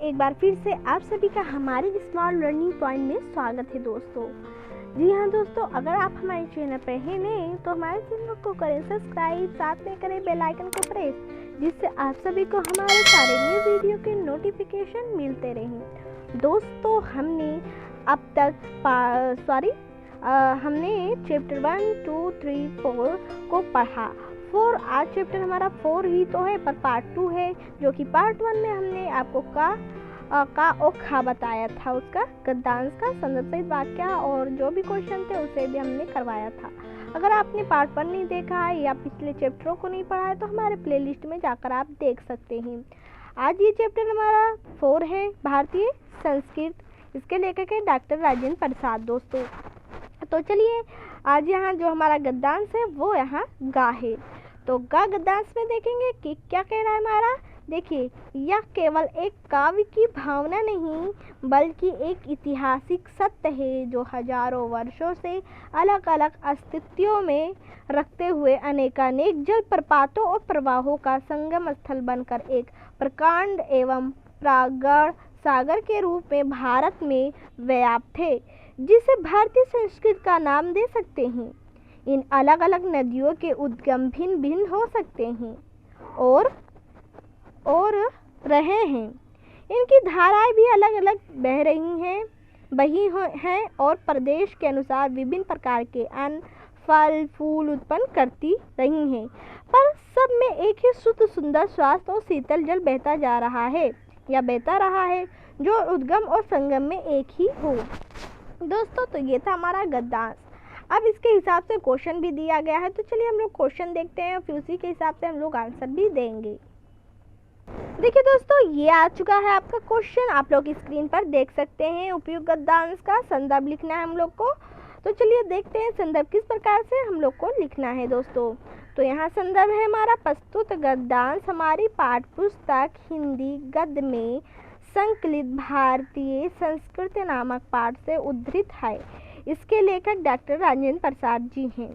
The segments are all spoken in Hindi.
एक बार फिर से आप सभी का हमारे स्मॉल लर्निंग पॉइंट में स्वागत है दोस्तों। जी हाँ दोस्तों, अगर आप हमारे चैनल पर हैं नए तो हमारे चैनल को करें सब्सक्राइब, साथ में करें बेल आइकन को प्रेस, जिससे आप सभी को हमारे सारे न्यू वीडियो के नोटिफिकेशन मिलते रहें। दोस्तों हमने अब तक हमने चैप्टर 1, 2, 3, 4 को पढ़ा। आज चैप्टर हमारा 4 ही तो है, पर पार्ट 2 है, जो कि पार्ट 1 में हमने आपको का और खा बताया था, उसका गद्यांश का संदर्भ सहित वाक्य और जो भी क्वेश्चन थे उसे भी हमने करवाया था। अगर आपने पार्ट 1 नहीं देखा है या पिछले चैप्टरों को नहीं पढ़ा है तो हमारे प्लेलिस्ट में जाकर आप देख सकते हैं। आज ये चैप्टर हमारा 4 है, भारतीय संस्कृत। इसके लेखक है डॉक्टर राजेंद्र प्रसाद दोस्तों। तो चलिए आज यहाँ जो हमारा गद्यांश है वो यहाँ गा है। तो गा गद्यांश में देखेंगे कि क्या कह रहा है हमारा। देखिए, यह केवल एक काव्य की भावना नहीं बल्कि एक ऐतिहासिक सत्य है जो हजारों वर्षों से अलग अलग अस्तित्वों में रखते हुए अनेकानेक जल प्रपातों और प्रवाहों का संगम स्थल बनकर एक प्रकांड एवं प्रागण सागर के रूप में भारत में व्याप्त है, जिसे भारतीय संस्कृत का नाम दे सकते हैं। इन अलग अलग नदियों के उद्गम भिन्न भिन्न हो सकते हैं और रहे हैं। इनकी धाराएं भी अलग अलग बही हैं और प्रदेश के अनुसार विभिन्न प्रकार के अन्न, फल, फूल उत्पन्न करती रही हैं, पर सब में एक ही शुद्ध, सुंदर, स्वास्थ्य और शीतल जल बहता रहा है जो उद्गम और संगम में एक ही हो। दोस्तों तो ये था हमारा गद्यांश। अब इसके हिसाब से क्वेश्चन भी दिया गया है, तो चलिए हम लोग क्वेश्चन देखते हैं, फिर उसी के हिसाब से हम लोग आंसर भी देंगे। देखिए दोस्तों, ये आ चुका है आपका क्वेश्चन, आप लोग स्क्रीन पर देख सकते हैं। उपयुक्त गद्यांश का संदर्भ लिखना है हम लोग को। तो चलिए देखते हैं संदर्भ किस प्रकार से हम लोग को लिखना है दोस्तों। तो यहाँ संदर्भ है हमारा, प्रस्तुत गद्यांश हमारी पाठ्य पुस्तक हिंदी गद्य में संकलित भारतीय संस्कृत नामक पाठ से उद्धृत है। इसके लेखक डॉक्टर राजेंद्र प्रसाद जी हैं।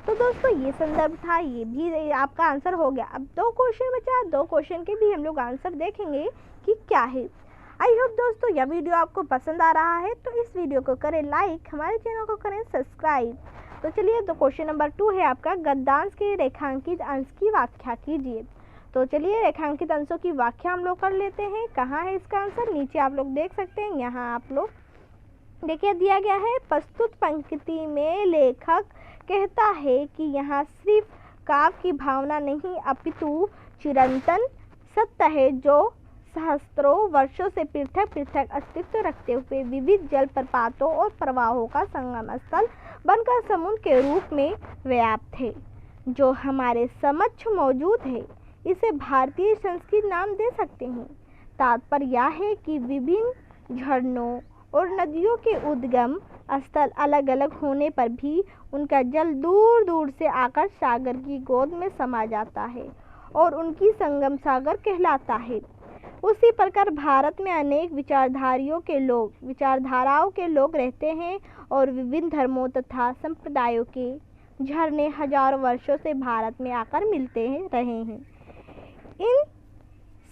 तो दोस्तों ये संदर्भ था, ये भी आपका आंसर हो गया। अब 2 क्वेश्चन बचा, 2 क्वेश्चन के भी हम लोग आंसर देखेंगे कि क्या है। आई होप दोस्तों यह वीडियो आपको पसंद आ रहा है, तो इस वीडियो को करें लाइक, हमारे चैनल को करें सब्सक्राइब। तो चलिए, तो क्वेश्चन नंबर 2 है आपका, गद्यांश के रेखांकित अंश की व्याख्या कीजिए। तो चलिए रेखांकित अंशों की व्याख्या हम लोग कर लेते हैं। कहाँ है इसका आंसर, नीचे आप लोग देख सकते हैं। यहाँ आप लोग देखिए दिया गया है, प्रस्तुत पंक्ति में लेखक कहता है कि यहाँ सिर्फ काव्य की भावना नहीं अपितु चिरंतन सत्य है जो सहस्त्रों वर्षों से पृथक पृथक अस्तित्व रखते हुए विविध जल प्रपातों और प्रवाहों का संगम स्थल बनकर समुद्र के रूप में व्याप्त है, जो हमारे समक्ष मौजूद है। इसे भारतीय संस्कृत नाम दे सकते हैं। तात्पर्य यह है कि विभिन्न झरनों और नदियों के उद्गम स्थल अलग अलग होने पर भी उनका जल दूर दूर से आकर सागर की गोद में समा जाता है और उनकी संगम सागर कहलाता है। उसी प्रकार भारत में अनेक विचारधाराओं के लोग रहते हैं और विभिन्न धर्मों तथा संप्रदायों के झरने हजारों वर्षों से भारत में आकर रहे हैं। इन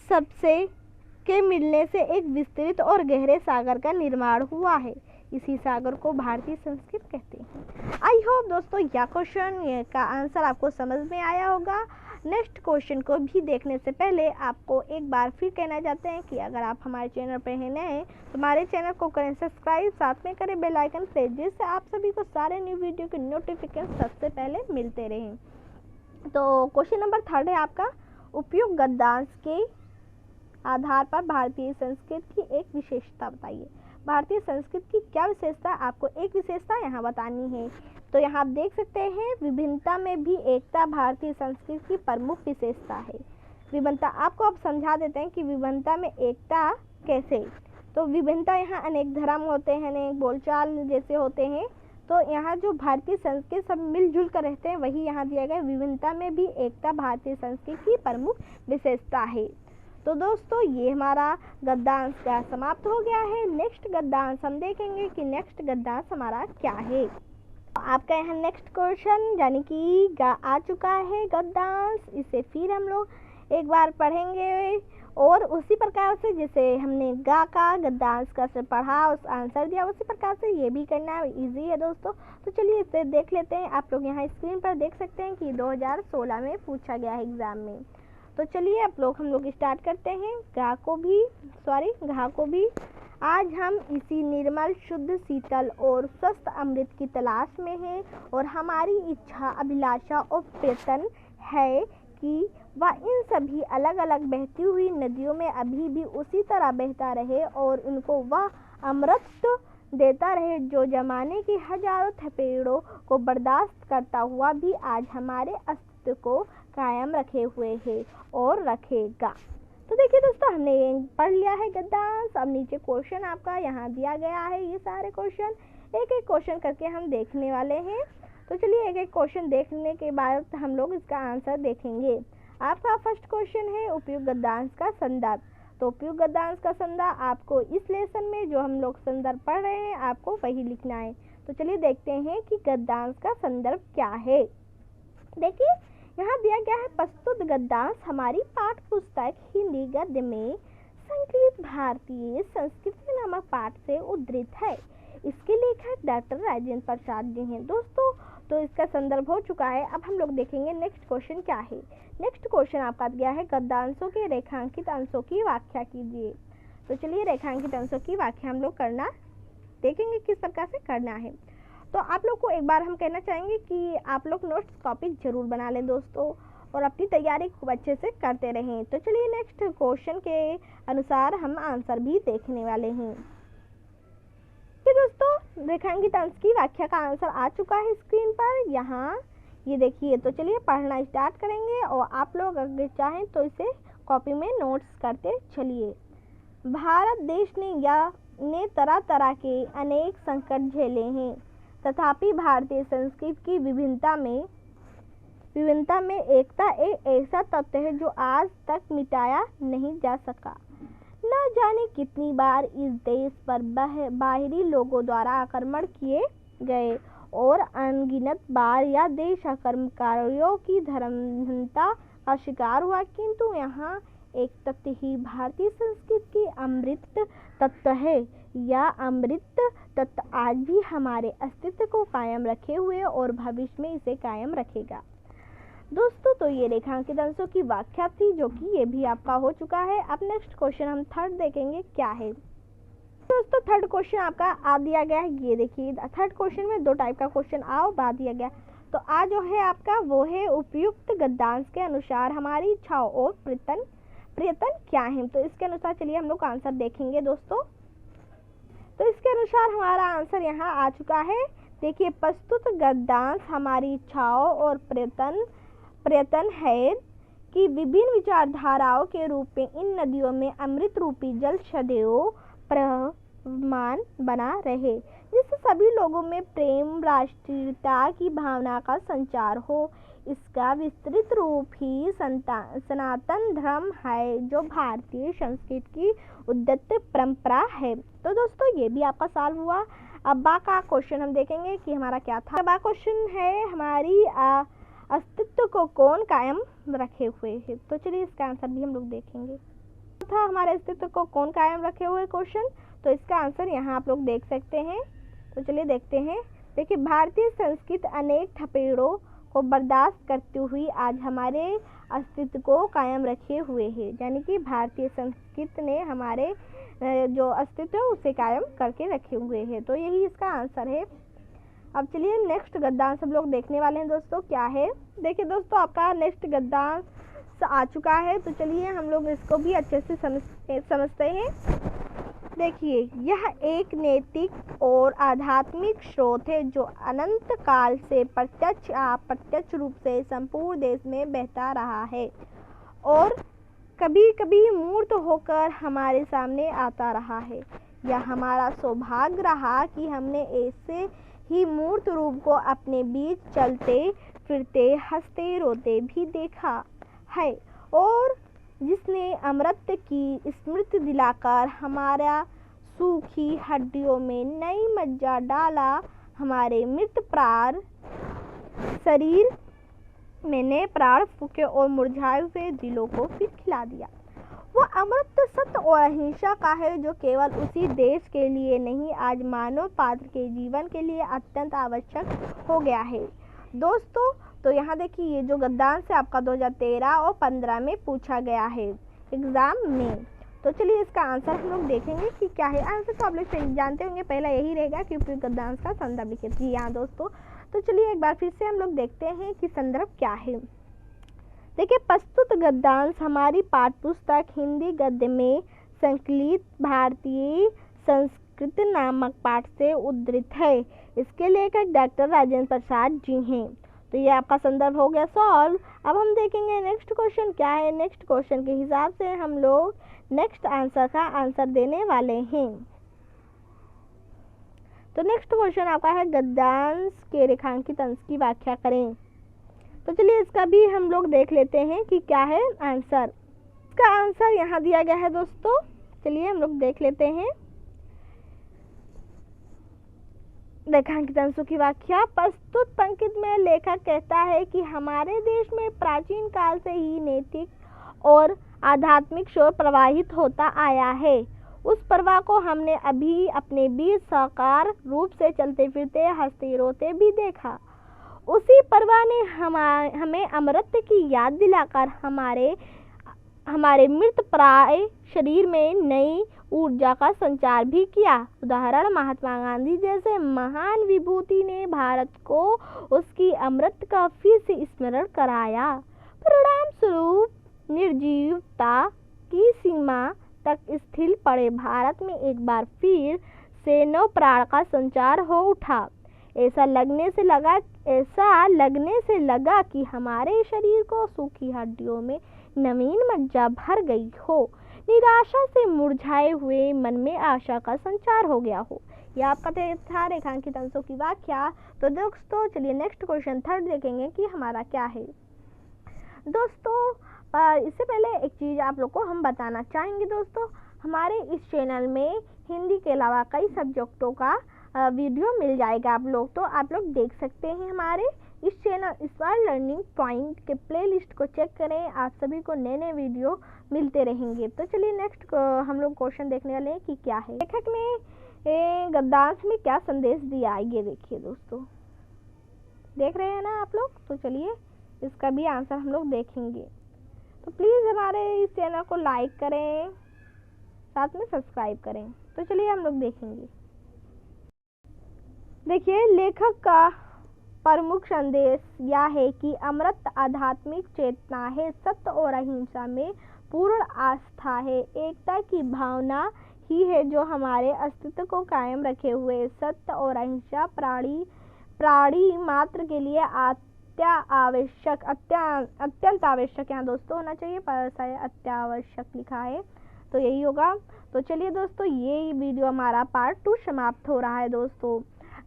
सबसे के मिलने से एक विस्तृत और गहरे सागर का निर्माण हुआ है। इसी सागर को भारतीय संस्कृत कहते हैं। आई होप दोस्तों यह क्वेश्चन का आंसर आपको समझ में आया होगा। नेक्स्ट क्वेश्चन को भी देखने से पहले आपको एक बार फिर कहना चाहते हैं कि अगर आप हमारे चैनल पर हैं नए तो हमारे चैनल को करें सब्सक्राइब, साथ में करें बेल आइकन प्रेस, जिससे आप सभी को सारे न्यू वीडियो के नोटिफिकेशन सबसे पहले मिलते रहें। तो क्वेश्चन नंबर 3 है आपका, उपयुक्त गद्यांश के आधार पर भारतीय संस्कृत की एक विशेषता बताइए। भारतीय संस्कृत की क्या विशेषता, आपको एक विशेषता यहाँ बतानी है। तो यहाँ आप देख सकते हैं, विभिन्नता में भी एकता भारतीय संस्कृत की प्रमुख विशेषता है। विभिन्नता आपको अब समझा देते हैं कि विभिन्नता में एकता कैसे। तो विभिन्नता, यहाँ अनेक धर्म होते हैं, अनेक बोलचाल जैसे होते हैं, तो यहाँ जो भारतीय संस्कृत सब मिलजुल कर रहते हैं वही यहाँ दिया गया। विभिन्नता में भी एकता भारतीय संस्कृत की प्रमुख विशेषता है। तो दोस्तों ये हमारा गद्यांश का समाप्त हो गया है। नेक्स्ट गद्यांश हम देखेंगे कि नेक्स्ट गद्यांश हमारा क्या है। आपका यहाँ नेक्स्ट क्वेश्चन यानी कि आ चुका है गद्यांश। इसे फिर हम लोग एक बार पढ़ेंगे और उसी प्रकार से जैसे हमने गा का गद्यांश का से पढ़ा, उस आंसर दिया, उसी प्रकार से ये भी करना है। इजी है दोस्तों। तो चलिए इसे देख लेते हैं। आप लोग यहाँ स्क्रीन पर देख सकते हैं कि 2016 में पूछा गया है एग्ज़ाम में। तो चलिए हम लोग स्टार्ट करते हैं। घा को भी आज हम इसी निर्मल, शुद्ध, शीतल और स्वस्थ अमृत की तलाश में हैं और हमारी इच्छा, अभिलाषा और प्रयत्न है कि वह इन सभी अलग अलग बहती हुई नदियों में अभी भी उसी तरह बहता रहे और उनको वह अमृत देता रहे जो ज़माने के हजारों थपेड़ों को बर्दाश्त करता हुआ भी आज हमारे अस्तित्व को कायम रखे हुए है और रखेगा। तो देखिए दोस्तों, हमने पढ़ लिया है गद्यांश। अब नीचे क्वेश्चन आपका यहाँ दिया गया है। ये सारे क्वेश्चन एक एक क्वेश्चन करके हम देखने वाले हैं। तो चलिए एक एक क्वेश्चन देखने के बाद हम लोग इसका आंसर देखेंगे। आपका फर्स्ट क्वेश्चन है उपयुक्त गद्यांश का संदर्भ। तो उपयुक्त गद्यांश का संदर्भ आपको इस लेसन में जो हम लोग संदर्भ पढ़ रहे हैं आपको वही लिखना है। तो चलिए देखते हैं कि गद्यांश का संदर्भ क्या है। देखिए यहाँ दिया गया है, प्रस्तुत गद्यांश हमारी पाठ्य पुस्तक हिंदी गद्य में संकलित भारतीय संस्कृति नामक पाठ से उद्धृत है। इसके लेखक डॉक्टर राजेंद्र प्रसाद जी हैं। दोस्तों तो इसका संदर्भ हो चुका है। अब हम लोग देखेंगे नेक्स्ट क्वेश्चन क्या है। नेक्स्ट क्वेश्चन आपका दिया है, गद्यांशों के रेखांकित अंशों की व्याख्या कीजिए। तो चलिए रेखांकित अंशों की व्याख्या हम लोग करना देखेंगे किस प्रकार से करना है। तो आप लोग को एक बार हम कहना चाहेंगे कि आप लोग नोट्स कॉपी जरूर बना लें दोस्तों और अपनी तैयारी खूब अच्छे से करते रहें। तो चलिए नेक्स्ट क्वेश्चन के अनुसार हम आंसर भी देखने वाले हैं। दोस्तों रेखांकित अंश की व्याख्या का आंसर आ चुका है स्क्रीन पर, यहाँ ये देखिए। तो चलिए पढ़ना स्टार्ट करेंगे और आप लोग अगर चाहें तो इसे कॉपी में नोट्स करते चलिए। भारत देश ने तरह तरह के अनेक संकट झेले हैं, तथापि भारतीय संस्कृति की विभिन्नता में एकता एक ऐसा तत्व है जो आज तक मिटाया नहीं जा सका। न जाने कितनी बार इस देश पर बाहरी लोगों द्वारा आक्रमण किए गए और अनगिनत बार यह देश आक्रमणकारियों की धर्मांधता का शिकार हुआ, किंतु यहाँ एक तथ्य ही भारतीय संस्कृति की अमृत तत्व है। यह अमृत तत्व आज भी हमारे अस्तित्व को कायम रखे हुए और भविष्य में इसे कायम रखेगा। दोस्तों तो ये रेखांकित अंशों की व्याख्या थी जो कि ये भी आपका हो चुका है। अब नेक्स्ट क्वेश्चन हम थर्ड देखेंगे क्या है। दोस्तों थर्ड क्वेश्चन आपका आ दिया गया है, ये देखिए। थर्ड क्वेश्चन में दो टाइप का क्वेश्चन आ दिया गया। तो आज जो है आपका वो है, उपयुक्त गद्यांश के अनुसार हमारी इच्छाओं और प्रयत्न क्या है। तो इसके अनुसार चलिए हम लोग आंसर देखेंगे दोस्तों। तो इसके अनुसार हमारा आंसर यहाँ आ चुका है। देखिए, प्रस्तुत गद्यांश हमारी इच्छाओं और प्रयत्न है कि विभिन्न विचारधाराओं के रूप में इन नदियों में अमृत रूपी जल सदैव प्रवहमान बना रहे, जिससे सभी लोगों में प्रेम, राष्ट्रीयता की भावना का संचार हो। इसका विस्तृत रूप ही सनातन धर्म है, जो भारतीय संस्कृति की उद्यत परंपरा है। तो दोस्तों ये भी आपका सॉल्व हुआ। अब बा का क्वेश्चन हम देखेंगे कि हमारा क्या था। बा क्वेश्चन है, हमारी अस्तित्व को कौन कायम रखे हुए है। तो चलिए इसका आंसर भी हम लोग देखेंगे। था हमारे अस्तित्व को कौन कायम रखे हुए क्वेश्चन। तो इसका आंसर यहाँ आप लोग देख सकते हैं। तो चलिए देखते हैं। देखिए, भारतीय संस्कृति अनेक थपेड़ों को बर्दाश्त करती हुई आज हमारे अस्तित्व को कायम रखे हुए है। यानी कि भारतीय संस्कृति ने हमारे जो अस्तित्व है उसे कायम करके रखे हुए हैं। तो यही इसका आंसर है। अब चलिए नेक्स्ट गद्यांश हम लोग देखने वाले हैं दोस्तों क्या है। देखिए दोस्तों, आपका नेक्स्ट गद्यांश आ चुका है। तो चलिए हम लोग इसको भी अच्छे से समझते हैं। देखिए, यह एक नैतिक और आध्यात्मिक स्रोत है जो अनंत काल से प्रत्यक्ष अप्रत्यक्ष रूप से संपूर्ण देश में बहता रहा है और कभी कभी मूर्त होकर हमारे सामने आता रहा है। यह हमारा सौभाग्य रहा कि हमने ऐसे ही मूर्त रूप को अपने बीच चलते फिरते, हंसते रोते भी देखा है और जिसने अमृत की स्मृति दिलाकर हमारा सूखी हड्डियों में नई मज्जा डाला, हमारे मृत प्राण शरीर में नए प्राण फूके और मुरझाए हुए दिलों को फिर खिला दिया। वो अमृत सत्य और अहिंसा का है जो केवल उसी देश के लिए नहीं आज मानव पात्र के जीवन के लिए अत्यंत आवश्यक हो गया है। दोस्तों तो यहाँ देखिए ये जो गद्यांश है आपका 2013 और 15 में पूछा गया है एग्जाम में। तो चलिए इसका आंसर हम लोग देखेंगे कि क्या है। आंसर तो आप लोग जानते होंगे, पहला यही रहेगा कि उपयुक्त गद्यांश का संदर्भ लिखिए। जी हाँ दोस्तों, तो चलिए एक बार फिर से हम लोग देखते हैं कि संदर्भ क्या है। देखिए प्रस्तुत गद्यांश हमारी पाठ्यपुस्तक हिंदी गद्य में संकलित भारतीय संस्कृति नामक पाठ से उद्धृत है। इसके लेखक डॉक्टर राजेंद्र प्रसाद जी हैं। तो ये आपका संदर्भ हो गया सॉल्व। अब हम देखेंगे नेक्स्ट क्वेश्चन क्या है। नेक्स्ट क्वेश्चन के हिसाब से हम लोग नेक्स्ट आंसर का आंसर देने वाले हैं। तो नेक्स्ट क्वेश्चन आपका है गद्यांश के रेखांकित अंश की व्याख्या करें। तो चलिए इसका भी हम लोग देख लेते हैं कि क्या है आंसर। इसका आंसर यहाँ दिया गया है दोस्तों, चलिए हम लोग देख लेते हैं। रेखांकित अंशों की व्याख्या। प्रस्तुत पंक्ति में लेखक कहता है कि हमारे देश में प्राचीन काल से ही नैतिक और आध्यात्मिक शोर प्रवाहित होता आया है। उस प्रवाह को हमने अभी अपने बीच साकार रूप से चलते फिरते हंसते रोते भी देखा। उसी प्रवाह ने हमें अमृत की याद दिलाकर हमारे मृत प्राय शरीर में नई ऊर्जा का संचार भी किया। उदाहरण महात्मा गांधी जैसे महान विभूति ने भारत को उसकी अमृत का फिर से स्मरण कराया। परिणाम स्वरूप निर्जीवता की सीमा तक स्थिर पड़े भारत में एक बार फिर से नव प्राण का संचार हो उठा। ऐसा लगने से लगा कि हमारे शरीर को सूखी हड्डियों में नवीन मज्जा भर गई हो। निराशा से मुरझाए हुए मन में आशा का संचार हो गया हो। यह आपका था रेखांकित अंशों की व्याख्या। तो दोस्तों चलिए नेक्स्ट क्वेश्चन थर्ड देखेंगे कि हमारा क्या है। दोस्तों पर इससे पहले एक चीज़ आप लोग को हम बताना चाहेंगे। दोस्तों हमारे इस चैनल में हिंदी के अलावा कई सब्जेक्टों का वीडियो मिल जाएगा आप लोग, तो आप लोग देख सकते हैं। हमारे इस चैनल स्मार्ट लर्निंग पॉइंट के प्लेलिस्ट को चेक करें, आप सभी को नए नए वीडियो मिलते रहेंगे। तो चलिए नेक्स्ट हम लोग क्वेश्चन देखने वाले हैं कि क्या है। लेखक ने गद्यांश में क्या संदेश दिया, ये देखिए दोस्तों, देख रहे हैं ना आप लोग। तो चलिए इसका भी आंसर हम लोग देखेंगे। तो प्लीज़ हमारे इस चैनल को लाइक करें, साथ में सब्सक्राइब करें। तो चलिए हम लोग देखेंगे। देखिए लेखक का प्रमुख संदेश यह है कि अमृत आध्यात्मिक चेतना है, सत्य और अहिंसा में पूर्ण आस्था है। एकता की भावना ही है जो हमारे अस्तित्व को कायम रखे हुए। सत्य और अहिंसा प्राणी मात्र के लिए अत्यंत आवश्यक यहाँ दोस्तों होना चाहिए, पर अत्यावश्यक लिखा है तो यही होगा। तो चलिए दोस्तों ये वीडियो हमारा पार्ट 2 समाप्त हो रहा है दोस्तों।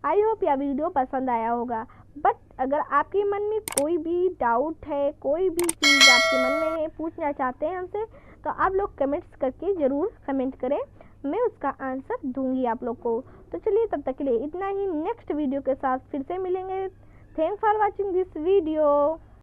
आई होप यह वीडियो पसंद आया होगा। बट अगर आपके मन में कोई भी डाउट है, कोई भी चीज़ आपके मन में है, पूछना चाहते हैं हमसे, तो आप लोग कमेंट्स करके ज़रूर कमेंट करें, मैं उसका आंसर दूंगी आप लोग को। तो चलिए तब तक के लिए इतना ही। नेक्स्ट वीडियो के साथ फिर से मिलेंगे। Thanks for watching this video.